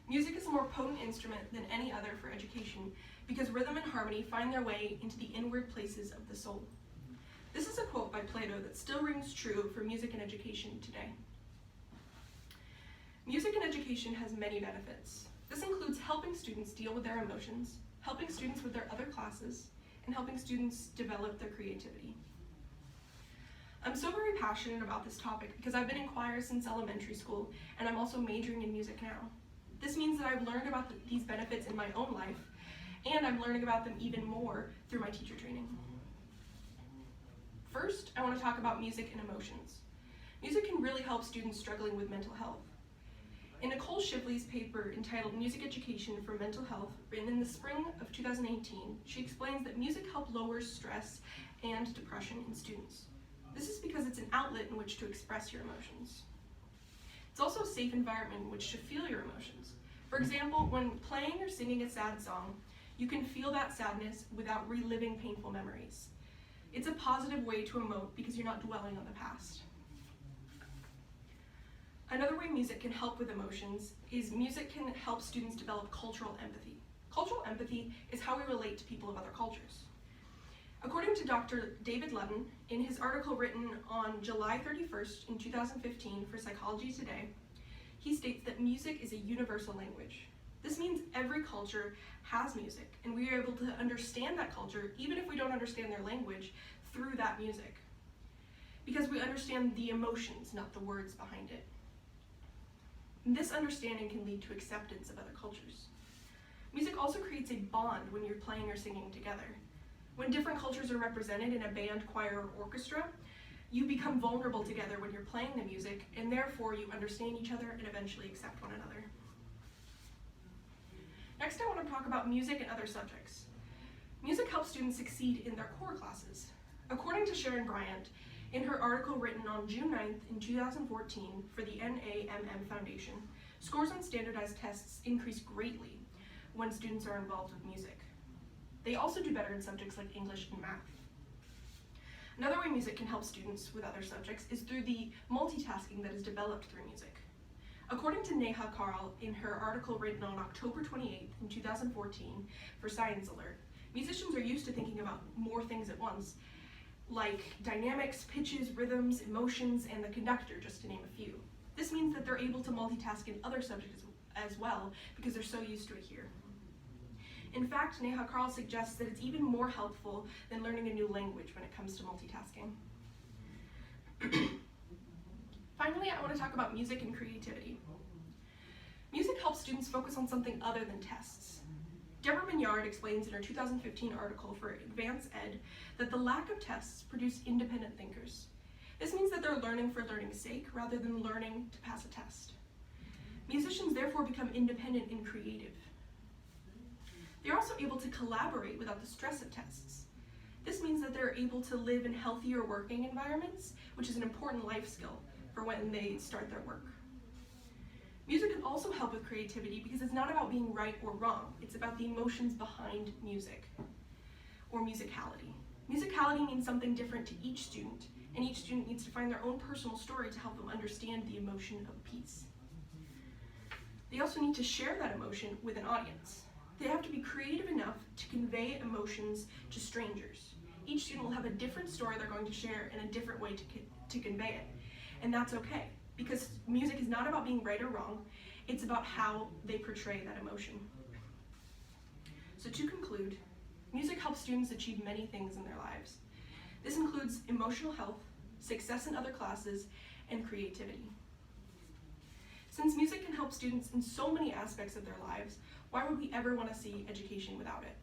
Music is a more potent instrument than any other for education because rhythm and harmony find their way into the inward places of the soul. This is a quote by Plato that still rings true for music and education today. Music and education has many benefits. This includes helping students deal with their emotions, helping students with their other classes, and helping students develop their creativity. I'm so very passionate about this topic because I've been in choir since elementary school, and I'm also majoring in music now. This means that I've learned about these benefits in my own life, and I'm learning about them even more through my teacher training. First, I want to talk about music and emotions. Music can really help students struggling with mental health. In Nicole Shipley's paper entitled Music Education for Mental Health, written in the spring of 2018, she explains that music helps lower stress and depression in students. This is because it's an outlet in which to express your emotions. It's also a safe environment in which to feel your emotions. For example, when playing or singing a sad song, you can feel that sadness without reliving painful memories. It's a positive way to emote because you're not dwelling on the past. Another way music can help with emotions is music can help students develop cultural empathy. Cultural empathy is how we relate to people of other cultures. According to Dr. David Ludden, in his article written on July 31st in 2015 for Psychology Today, he states that music is a universal language. This means every culture has music, and we are able to understand that culture, even if we don't understand their language, through that music. Because we understand the emotions, not the words behind it. And this understanding can lead to acceptance of other cultures. Music also creates a bond when you're playing or singing together. When different cultures are represented in a band, choir, or orchestra, you become vulnerable together when you're playing the music, and therefore you understand each other and eventually accept one another. Next, I want to talk about music and other subjects. Music helps students succeed in their core classes. According to Sharon Bryant, in her article written on June 9th in 2014 for the NAMM Foundation, scores on standardized tests increase greatly when students are involved with music. They also do better in subjects like English and math. Another way music can help students with other subjects is through the multitasking that is developed through music. According to Neha Karl in her article written on October 28th in 2014 for Science Alert, musicians are used to thinking about more things at once, like dynamics, pitches, rhythms, emotions, and the conductor, just to name a few. This means that they're able to multitask in other subjects as well because they're so used to it here. In fact, Neha Karl suggests that it's even more helpful than learning a new language when it comes to multitasking. Finally, I want to talk about music and creativity. Music helps students focus on something other than tests. Deborah Mignard explains in her 2015 article for Advance Ed that the lack of tests produce independent thinkers. This means that they're learning for learning's sake rather than learning to pass a test. Musicians therefore become independent and creative. They're also able to collaborate without the stress of tests. This means that they're able to live in healthier working environments, which is an important life skill for when they start their work. Music can also help with creativity because it's not about being right or wrong. It's about the emotions behind music, or musicality. Musicality means something different to each student, and each student needs to find their own personal story to help them understand the emotion of a piece. They also need to share that emotion with an audience. They have to be creative enough to convey emotions to strangers. Each student will have a different story they're going to share and a different way to convey it. And that's okay, because music is not about being right or wrong, it's about how they portray that emotion. So to conclude, music helps students achieve many things in their lives. This includes emotional health, success in other classes, and creativity. Since music can help students in so many aspects of their lives, why would we ever want to see education without it?